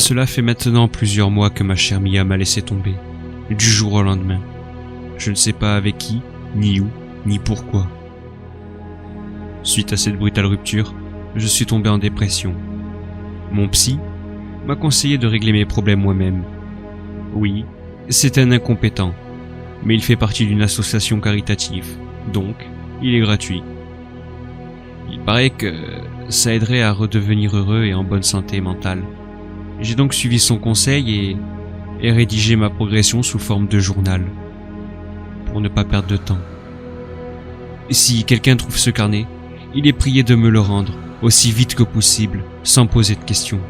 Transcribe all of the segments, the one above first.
Cela fait maintenant plusieurs mois que ma chère Mia m'a laissé tomber, du jour au lendemain. Je ne sais pas avec qui, ni où, ni pourquoi. Suite à cette brutale rupture, je suis tombé en dépression. Mon psy m'a conseillé de régler mes problèmes moi-même. Oui, c'est un incompétent, mais il fait partie d'une association caritative, donc il est gratuit. Il paraît que ça aiderait à redevenir heureux et en bonne santé mentale. J'ai donc suivi son conseil et rédigé ma progression sous forme de journal, pour ne pas perdre de temps. Si quelqu'un trouve ce carnet, il est prié de me le rendre aussi vite que possible, sans poser de questions.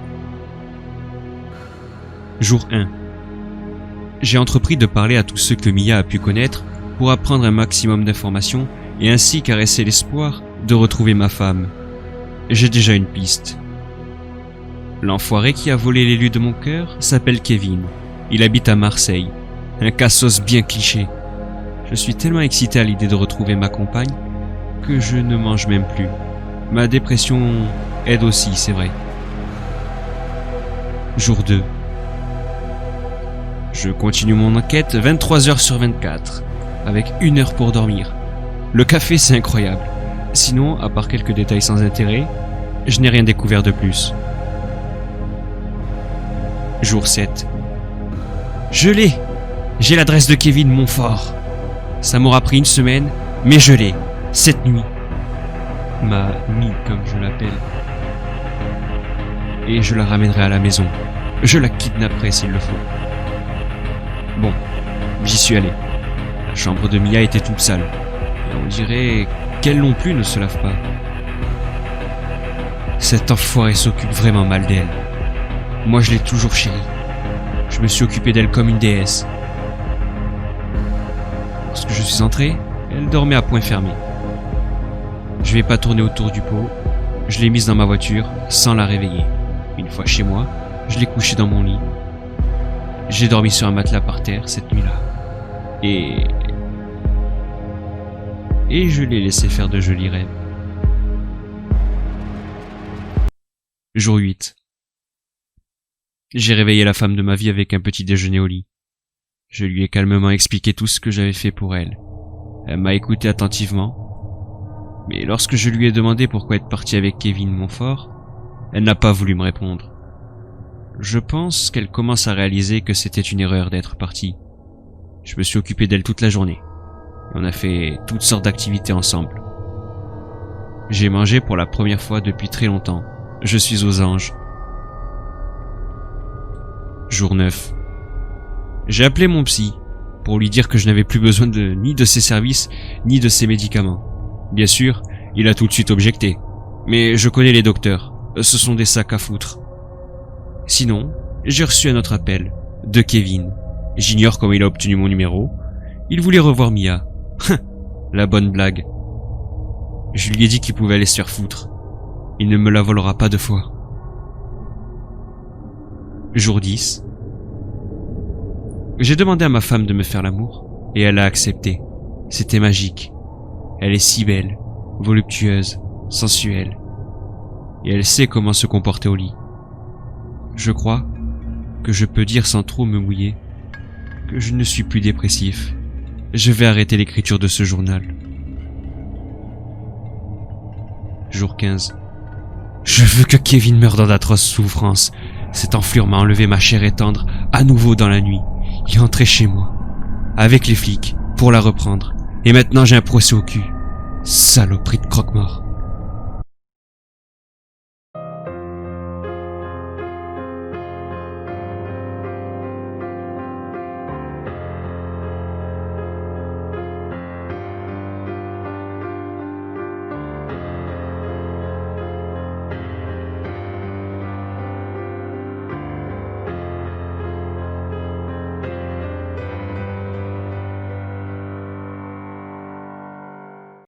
Jour 1. J'ai entrepris de parler à tous ceux que Mia a pu connaître pour apprendre un maximum d'informations et ainsi caresser l'espoir de retrouver ma femme. J'ai déjà une piste. L'enfoiré qui a volé l'élu de mon cœur s'appelle Kevin. Il habite à Marseille. Un cassos bien cliché. Je suis tellement excité à l'idée de retrouver ma compagne que je ne mange même plus. Ma dépression aide aussi, c'est vrai. Jour 2. Je continue mon enquête 23 heures sur 24, avec 1 heure pour dormir. Le café, c'est incroyable. Sinon, à part quelques détails sans intérêt, je n'ai rien découvert de plus. Jour 7. Je l'ai! J'ai l'adresse de Kevin Montfort. Ça m'aura pris 1 semaine, mais je l'ai. Cette nuit. Ma Mie, comme je l'appelle. Et je la ramènerai à la maison. Je la kidnapperai s'il le faut. Bon, j'y suis allé. La chambre de Mia était toute sale. Et on dirait qu'elle non plus ne se lave pas. Cet enfoiré s'occupe vraiment mal d'elle. Moi je l'ai toujours chérie. Je me suis occupé d'elle comme une déesse. Lorsque je suis entré, elle dormait à point fermé. Je vais pas tourner autour du pot. Je l'ai mise dans ma voiture sans la réveiller. Une fois chez moi, je l'ai couchée dans mon lit. J'ai dormi sur un matelas par terre cette nuit-là. Et je l'ai laissé faire de jolis rêves. Jour 8. J'ai réveillé la femme de ma vie avec un petit déjeuner au lit. Je lui ai calmement expliqué tout ce que j'avais fait pour elle. Elle m'a écouté attentivement. Mais lorsque je lui ai demandé pourquoi être partie avec Kevin Montfort, elle n'a pas voulu me répondre. Je pense qu'elle commence à réaliser que c'était une erreur d'être partie. Je me suis occupé d'elle toute la journée. Et on a fait toutes sortes d'activités ensemble. J'ai mangé pour la première fois depuis très longtemps. Je suis aux anges. Jour 9. J'ai appelé mon psy pour lui dire que je n'avais plus besoin ni de ses services, ni de ses médicaments. Bien sûr, il a tout de suite objecté. Mais je connais les docteurs. Ce sont des sacs à foutre. Sinon, j'ai reçu un autre appel, de Kevin. J'ignore comment il a obtenu mon numéro. Il voulait revoir Mia. La bonne blague. Je lui ai dit qu'il pouvait aller se faire foutre. Il ne me la volera pas 2 fois. Jour 10. J'ai demandé à ma femme de me faire l'amour, et elle a accepté. C'était magique. Elle est si belle, voluptueuse, sensuelle. Et elle sait comment se comporter au lit. Je crois que je peux dire sans trop me mouiller que je ne suis plus dépressif. Je vais arrêter l'écriture de ce journal. Jour 15. Je veux que Kevin meure dans d'atroces souffrances. Cette enflure m'a enlevé ma chair et tendre à nouveau dans la nuit. Il est entré chez moi, avec les flics, pour la reprendre. Et maintenant j'ai un procès au cul. Saloperie de croque-mort.